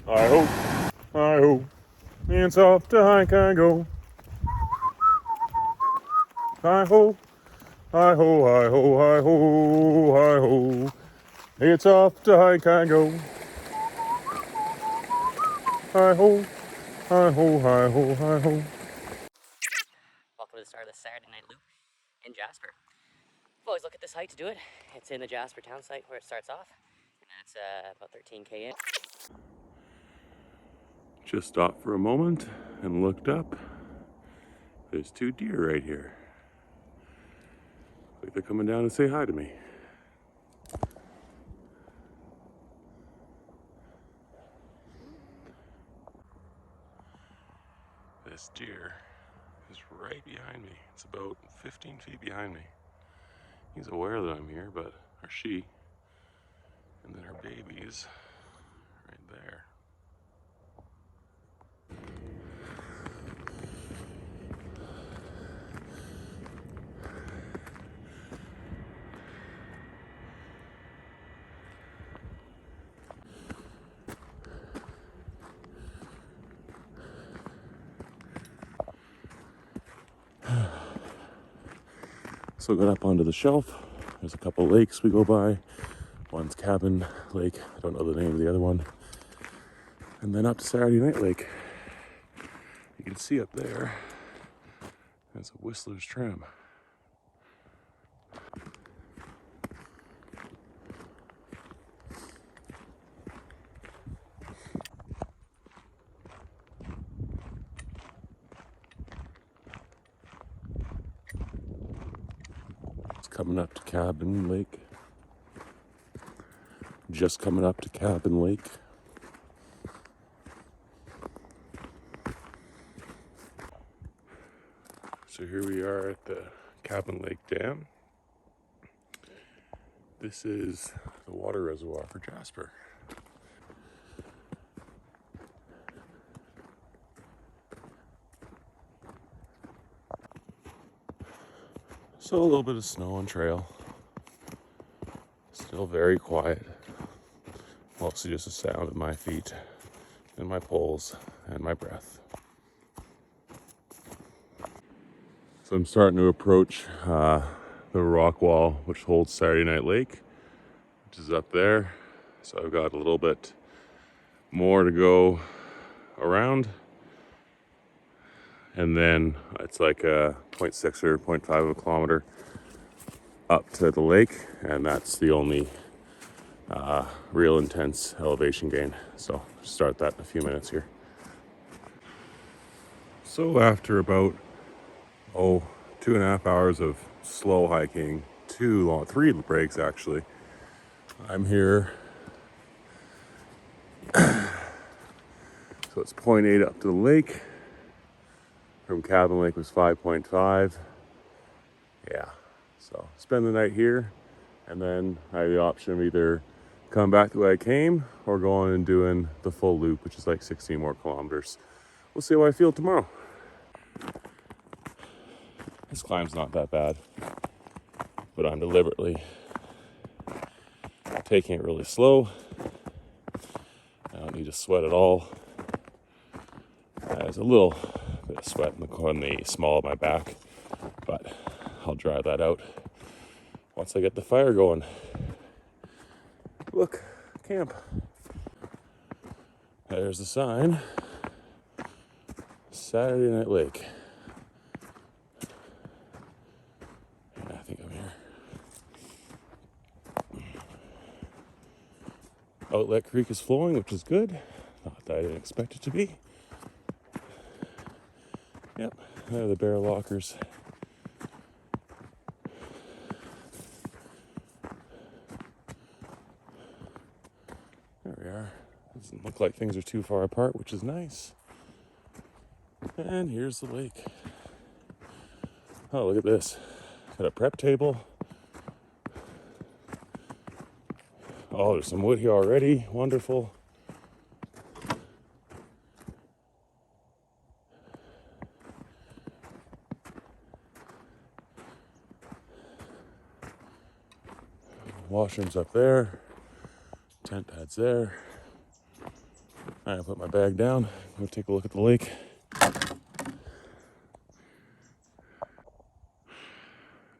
Hi-ho, hi-ho, it's off to hike I go. Hi-ho, hi-ho, hi-ho, hi-ho, hi-ho, it's off to hike I go. Hi-ho, hi-ho, hi-ho, hi-ho. Welcome to the start of the Saturday Night Loop in Jasper. I've always looked at this hike to do it. It's in the Jasper town site where it starts off, and that's about 13K in. Just stopped for a moment and looked up. There's two deer right here. Like they're coming down to say hi to me. This deer is right behind me. It's about 15 feet behind me. He's aware that I'm here, or she, and then her babies right there. So got up onto the shelf. There's a couple lakes we go by. One's Cabin Lake. I don't know the name of the other one. And then up to Saturday Night Lake. You can see up there, that's a Whistler's tram. It's coming up to Cabin Lake. Just coming up to Cabin Lake. So here we are at the Cabin Lake Dam. This is the water reservoir for Jasper. So a little bit of snow on trail. Still very quiet. Mostly just the sound of my feet and my poles and my breath. So I'm starting to approach the rock wall which holds Saturday Night Lake, which is up there. So I've got a little bit more to go around. And then it's like a 0.6 or 0.5 of a kilometer up to the lake. And that's the only real intense elevation gain. So start that in a few minutes here. So after about 2.5 hours of slow hiking, 3 breaks actually, I'm here. So it's 0.8 up to the lake. From Cabin Lake was 5.5. Yeah, so spend the night here, and then I have the option of either come back the way I came or go on and doing the full loop, which is like 16 more kilometers. We'll see how I feel tomorrow. This climb's not that bad, but I'm deliberately taking it really slow. I don't need to sweat at all. There's a little bit of sweat in the small of my back, but I'll dry that out once I get the fire going. Look, camp. There's the sign. Saturday Night Lake. Yeah, I think I'm here. Outlet Creek is flowing, which is good. Not that I didn't expect it to be. Yep, there are the bear lockers. There we are. Doesn't look like things are too far apart, which is nice. And here's the lake. Oh, look at this. Got a prep table. Oh, there's some wood here already. Wonderful. Washrooms up there. Tent pads there. I put my bag down, go take a look at the lake.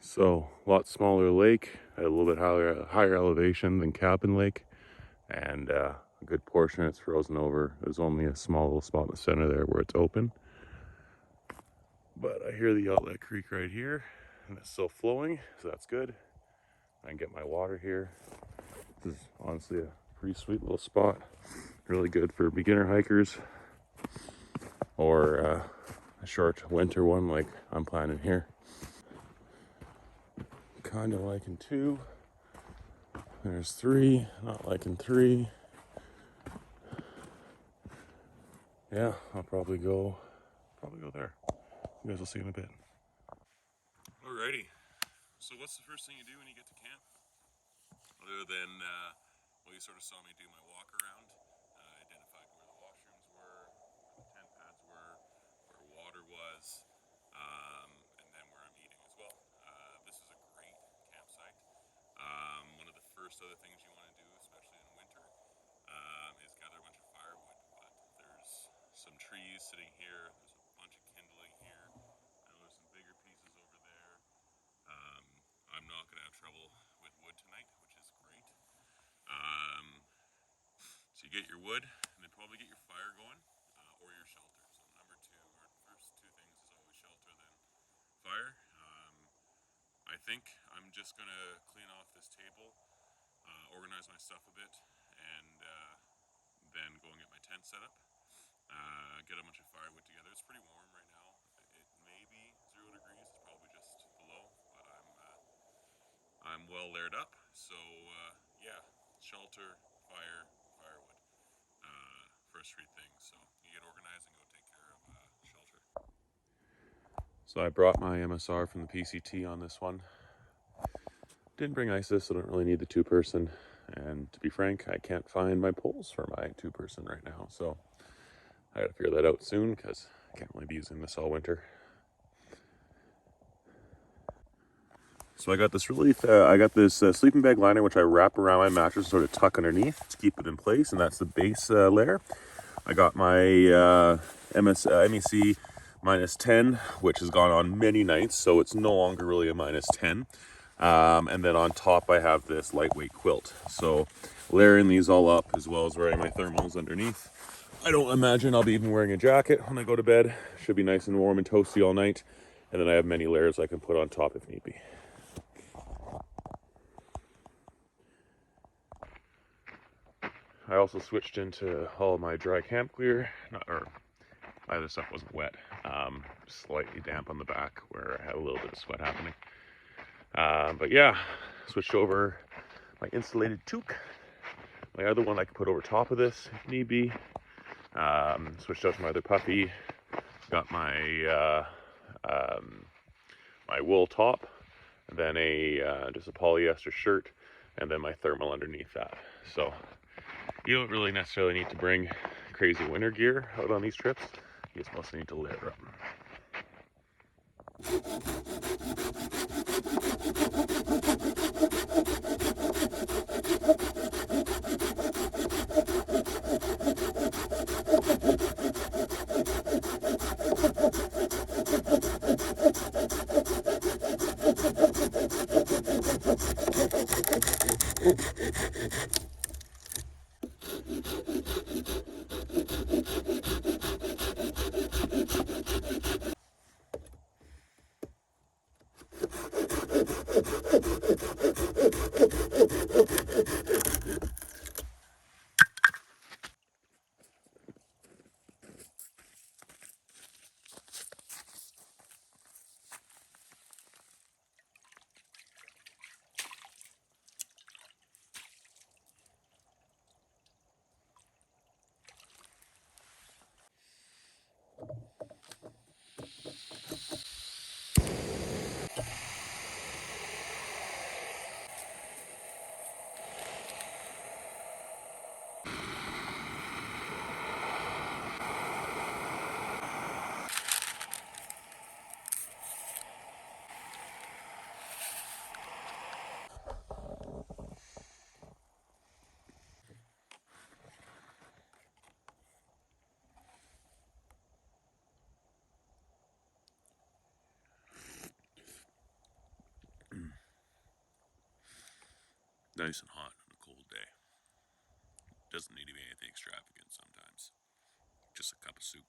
So, a lot smaller lake, at a little bit higher elevation than Cabin Lake, and a good portion it's frozen over. There's only a small little spot in the center there where it's open. But I hear the outlet creek right here, and it's still flowing, so that's good. I can get my water here. This is honestly a pretty sweet little spot. Really good for beginner hikers or a short winter one like I'm planning here. Kind of liking 2. There's 3, not liking 3. Yeah, I'll probably go there. You guys will see in a bit. Alrighty. So what's the first thing you do when you get to camp? Other than, well, you sort of saw me do my walk around. Identified where the washrooms were, where the tent pads were, where water was, and then where I'm eating as well. This is a great campsite. One of the first other things you want to do, especially in winter, is gather a bunch of firewood. But there's some trees sitting here. There's a bunch of kindling here. I know there's some bigger pieces over there. I'm not going to have trouble with wood tonight, which is great. So you get your wood, and then probably get your fire going, or your shelter. So number 2, or first 2 things is always shelter, then fire. I think I'm just going to clean off this table, organize my stuff a bit, and then go and get my tent set up. Get a bunch of firewood together. It's pretty warm right now. It may be 0 degrees. It's probably just below, but I'm well layered up. So yeah, shelter, fire, firewood. First 3 things. So you get organized and go take care of shelter. So I brought my MSR from the PCT on this one. Didn't bring ISIS, so I don't really need the 2-person. And to be frank, I can't find my poles for my 2-person right now. So I gotta figure that out soon because I can't really be using this all winter. So I got this sleeping bag liner which I wrap around my mattress and sort of tuck underneath to keep it in place, and that's the base layer. I got my MEC -10, which has gone on many nights, so it's no longer really a -10. And then on top I have this lightweight quilt. So layering these all up as well as wearing my thermals underneath. I don't imagine I'll be even wearing a jacket when I go to bed. Should be nice and warm and toasty all night. And then I have many layers I can put on top if need be. I also switched into all of my dry camp gear. My other stuff wasn't wet. Slightly damp on the back where I had a little bit of sweat happening. But yeah, switched over my insulated toque. My other one I can put over top of this if need be. Switched out to my other puffy. Got my my wool top, and then just a polyester shirt, and then my thermal underneath that. So you don't really necessarily need to bring crazy winter gear out on these trips. You just mostly need to layer up. nice and hot on a cold day. Doesn't need to be anything extravagant sometimes. Just a cup of soup.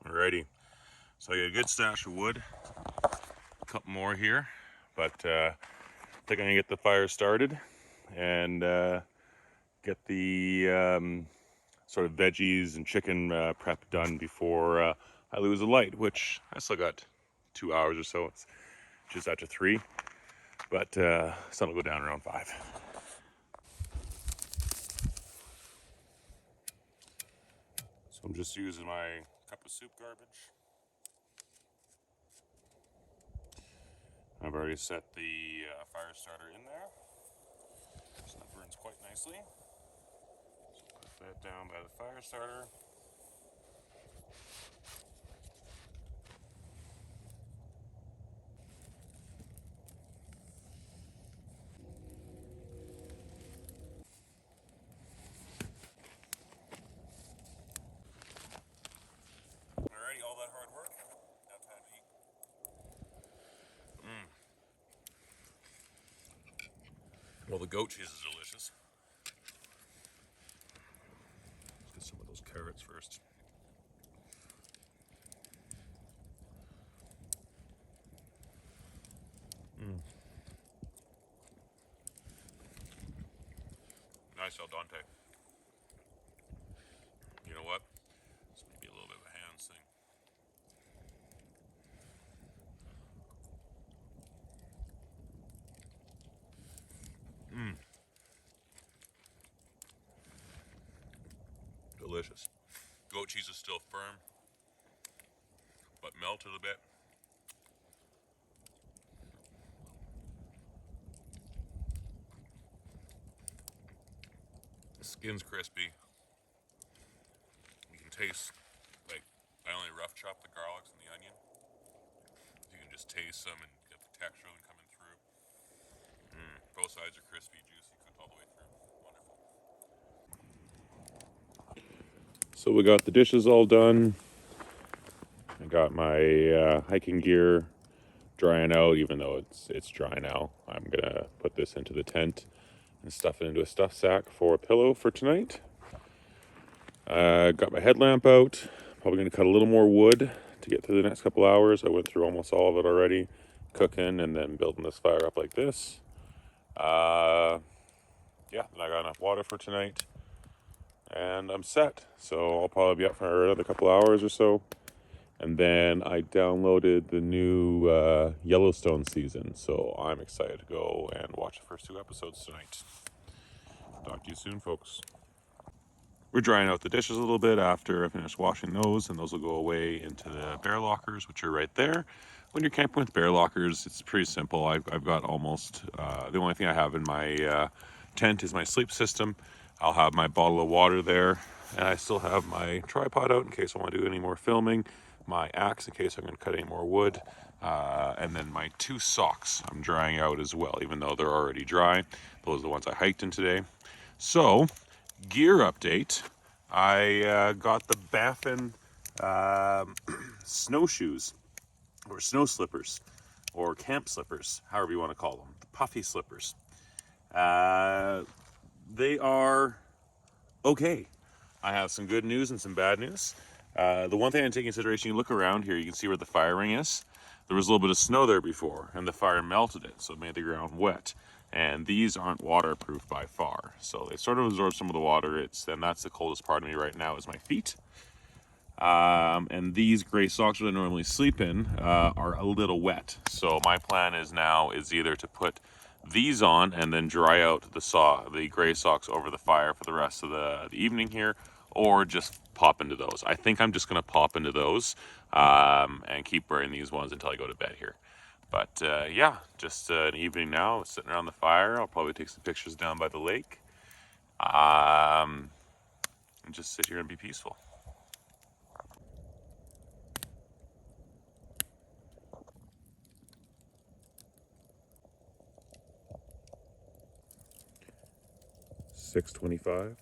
Alrighty, so I got a good stash of wood. A couple more here, but I think I'm gonna get the fire started and get the sort of veggies and chicken prep done before I lose the light, which I still got 2 hours or so. It's just after 3, but sun will go down around 5. So I'm just using my cup of soup garbage. I've already set the fire starter in there, so that burns quite nicely. So put that down by the fire starter. Alrighty, all that hard work. Now time to eat. Well, the goat cheese is delicious. Let's get some of those carrots first. Nice al dente. You know what? This might be a little bit of a hands thing. Delicious. Goat cheese is still firm, but melted a bit. The skin's crispy. You can taste, like, I only rough chop the garlics and the onion. You can just taste them and get the texture of them coming through. Both sides are crispy, juicy, cooked all the way through. Wonderful. So we got the dishes all done. I got my hiking gear drying out, even though it's dry now. I'm gonna put this into the tent and stuff it into a stuff sack for a pillow for tonight. Got my headlamp out. Probably gonna cut a little more wood to get through the next couple hours. I went through almost all of it already, cooking and then building this fire up like this. Yeah, then I got enough water for tonight, and I'm set. So I'll probably be up for another couple hours or so. And then I downloaded the new Yellowstone season, so I'm excited to go and watch the first 2 episodes tonight. Talk to you soon, folks. We're drying out the dishes a little bit after I finish washing those, and those will go away into the bear lockers, which are right there. When you're camping with bear lockers, it's pretty simple. I've got almost, the only thing I have in my tent is my sleep system. I'll have my bottle of water there, and I still have my tripod out in case I want to do any more filming, my axe in case I'm going to cut any more wood, and then my 2 socks I'm drying out as well, even though they're already dry. Those are the ones I hiked in today. So, gear update. I got the Baffin snowshoes, or snow slippers, or camp slippers, however you want to call them, the puffy slippers. They are okay. I have some good news and some bad news. The one thing I take into consideration, you look around here, you can see where the fire ring is. There was a little bit of snow there before, and the fire melted it, so it made the ground wet. And these aren't waterproof by far, so they sort of absorb some of the water. And that's the coldest part of me right now is my feet. And these gray socks that I normally sleep in are a little wet. So my plan is either to put these on and then dry out the gray socks over the fire for the rest of the evening here, or just pop into those. I think I'm just gonna pop into those and keep wearing these ones until I go to bed here. But yeah, just an evening now, sitting around the fire. I'll probably take some pictures down by the lake. And just sit here and be peaceful. $6.25.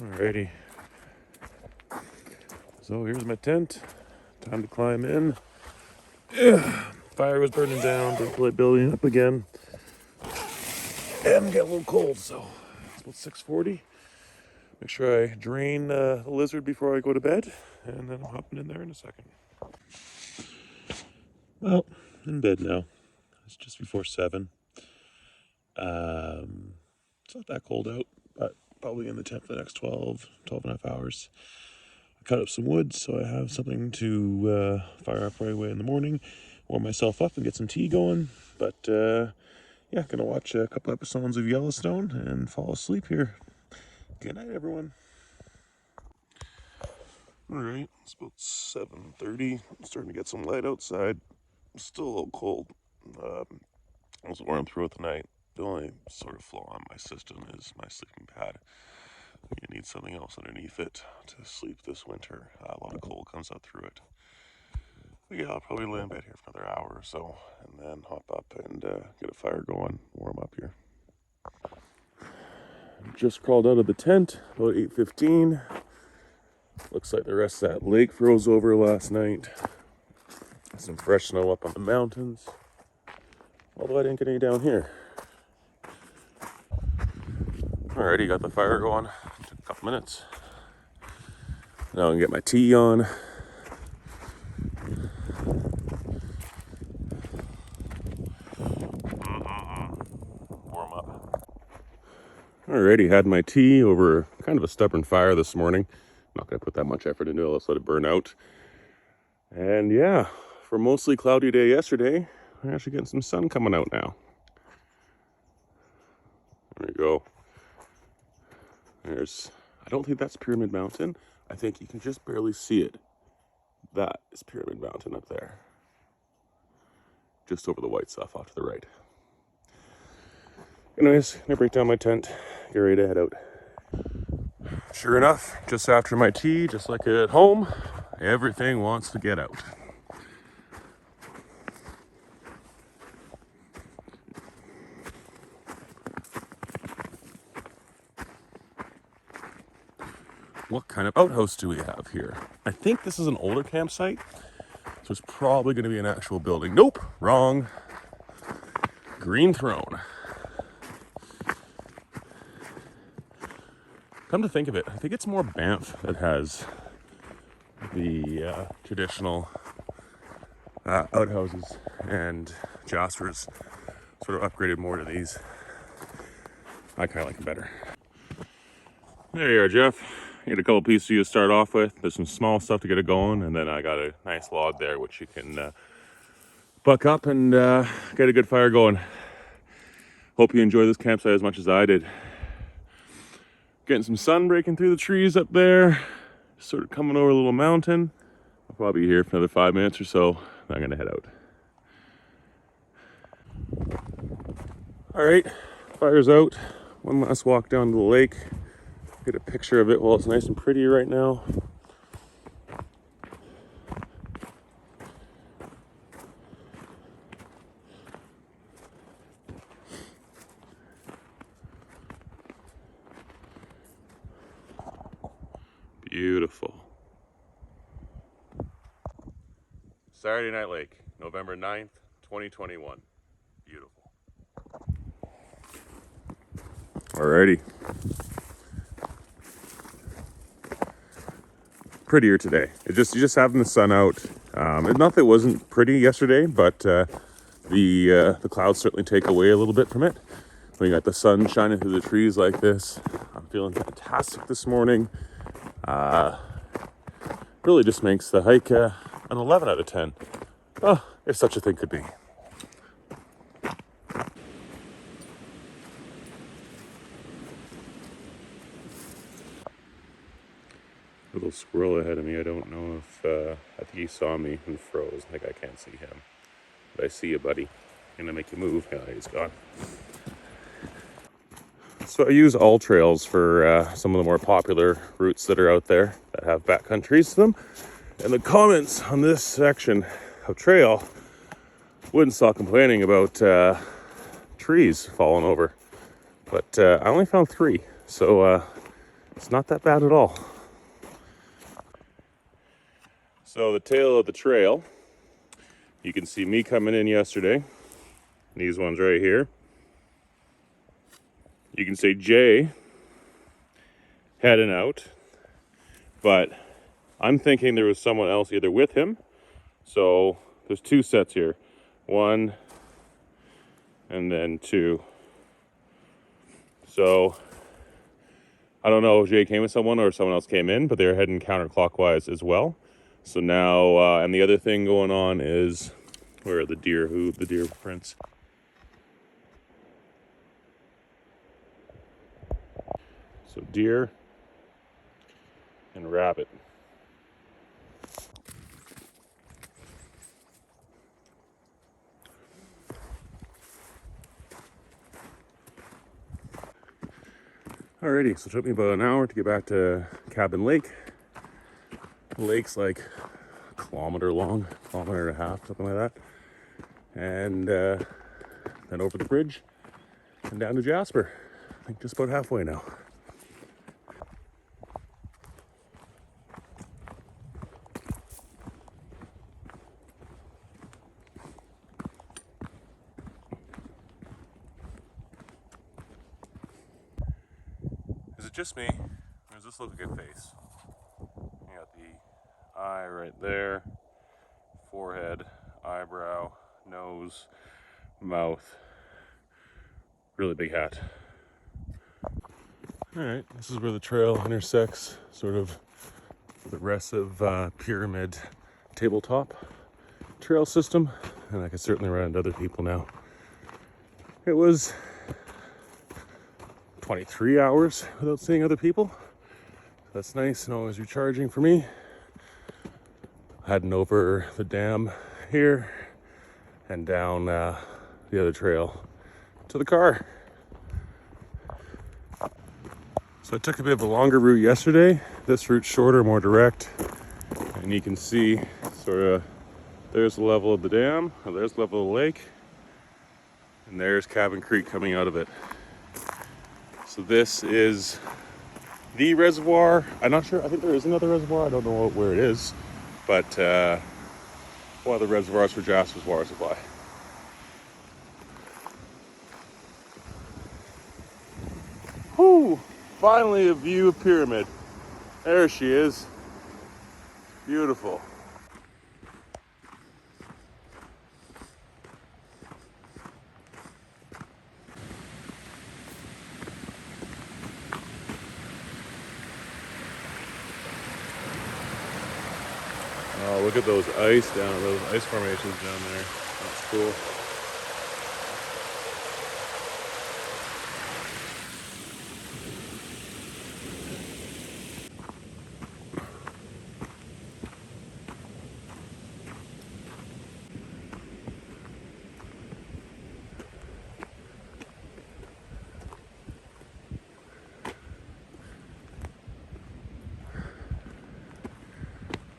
Alrighty. So here's my tent. Time to climb in. Fire was burning down, didn't feel like building up again. And I'm getting a little cold, so it's about 6:40. Make sure I drain the lizard before I go to bed, and then I'm hopping in there in a second. Well, in bed now. It's just before 7. It's not that cold out, but probably in the tent for the next 12 and a half hours. I cut up some wood, so I have something to fire up right away in the morning, warm myself up and get some tea going. But yeah, gonna watch a couple episodes of Yellowstone and fall asleep here. Good night, everyone. All right, it's about 7:30. I'm starting to get some light outside. Still a little cold. I was warm throughout the night. The only sort of flaw on my system is my sleeping pad. You need something else underneath it to sleep this winter. A lot of cold comes out through it. But yeah, I'll probably lay in bed here for another hour or so, and then hop up and get a fire going, warm up here. Just crawled out of the tent about 8:15. Looks like the rest of that lake froze over last night. Some fresh snow up on the mountains. Although I didn't get any down here. Alrighty, got the fire going. Took a couple minutes. Now I can get my tea on. Warm up. Alrighty, had my tea over kind of a stubborn fire this morning. Not gonna put that much effort into it, let's let it burn out. And yeah, for a mostly cloudy day yesterday, we're actually getting some sun coming out now. There we go. I don't think that's Pyramid Mountain. I think you can just barely see it. That is Pyramid Mountain up there. Just over the white stuff off to the right. Anyways, gonna break down my tent, get ready to head out. Sure enough, just after my tea, just like at home, everything wants to get out. What kind of outhouse do we have here? I think this is an older campsite, so it's probably going to be an actual building. Nope, wrong. Green Throne. Come to think of it, I think it's more Banff that has the traditional outhouses, and Jasper's sort of upgraded more to these. I kind of like it better. There you are, Jeff. Get a couple pieces to start off with. There's some small stuff to get it going, and then I got a nice log there which you can buck up and get a good fire going. Hope you enjoy this campsite as much as I did. Getting some sun breaking through the trees up there, sort of coming over a little mountain. I'll probably be here for another 5 minutes or so. Then I'm gonna head out. All right, fire's out. One last walk down to the lake. Get a picture of it while it's nice and pretty right now. Beautiful. Saturday Night Lake, November 9th, 2021. Beautiful. Alrighty. Prettier today. You just having the sun out. Not that it wasn't pretty yesterday, but the clouds certainly take away a little bit from it. When you got the sun shining through the trees like this, I'm feeling fantastic this morning. Really just makes the hike an 11 out of 10. Oh, if such a thing could be. little squirrel ahead of me. I don't know if, I think he saw me and froze. Like I can't see him. But I see you, buddy. Gonna make you move. Yeah, he's gone. So I use all trails for some of the more popular routes that are out there that have backcountries to them. And the comments on this section of trail wouldn't stop complaining about trees falling over. But I only found 3, so it's not that bad at all. So the tail of the trail, you can see me coming in yesterday. These ones right here. You can see Jay heading out, but I'm thinking there was someone else either with him. So there's 2 sets here. 1 and then 2. So I don't know if Jay came with someone or someone else came in, but they're heading counterclockwise as well. So now, and the other thing going on is, where are the deer prints? So deer and rabbit. Alrighty, so it took me about an hour to get back to Cabin Lake. The lake's like a kilometer long, kilometer and a half, something like that. And then over the bridge and down to Jasper. I think just about halfway now. Is it just me, or does this look like a face? You got the eye right there, forehead, eyebrow, nose, mouth, really big hat. Alright, this is where the trail intersects sort of the rest of Pyramid tabletop trail system, and I can certainly run into other people now. It was 23 hours without seeing other people. That's nice and always recharging for me. Heading over the dam here and down the other trail to the car. So I took a bit of a longer route yesterday. This route's shorter, more direct. And you can see sort of, there's the level of the dam, there's the level of the lake, and there's Cabin Creek coming out of it. So this is the reservoir. I'm not sure, I think there is another reservoir. I don't know where it is, but one of the reservoirs for Jasper's water supply. Whew, finally a view of Pyramid. There she is. Beautiful. Oh, look at those ice formations down there. That's cool.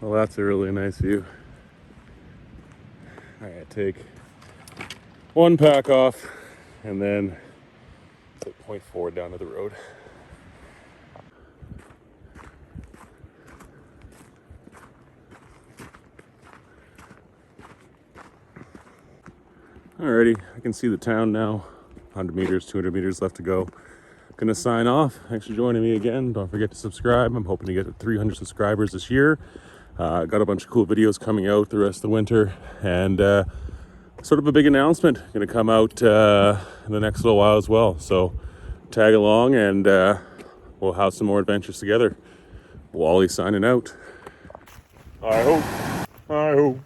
Well, that's a really nice view. All right, take one pack off and then point forward down to the road. Alrighty, I can see the town now. 100 meters, 200 meters left to go. Gonna sign off. Thanks for joining me again. Don't forget to subscribe. I'm hoping to get to 300 subscribers this year. Got a bunch of cool videos coming out the rest of the winter, and sort of a big announcement gonna come out in the next little while as well. So tag along and we'll have some more adventures together. Wally signing out. I hope,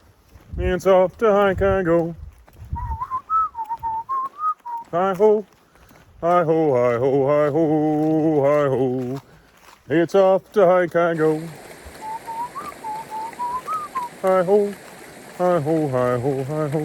it's off to hike I go. Hi ho, hi ho, hi ho, hi ho, hi ho. It's off to hike I go. Hi ho, hi ho, hi ho, hi ho.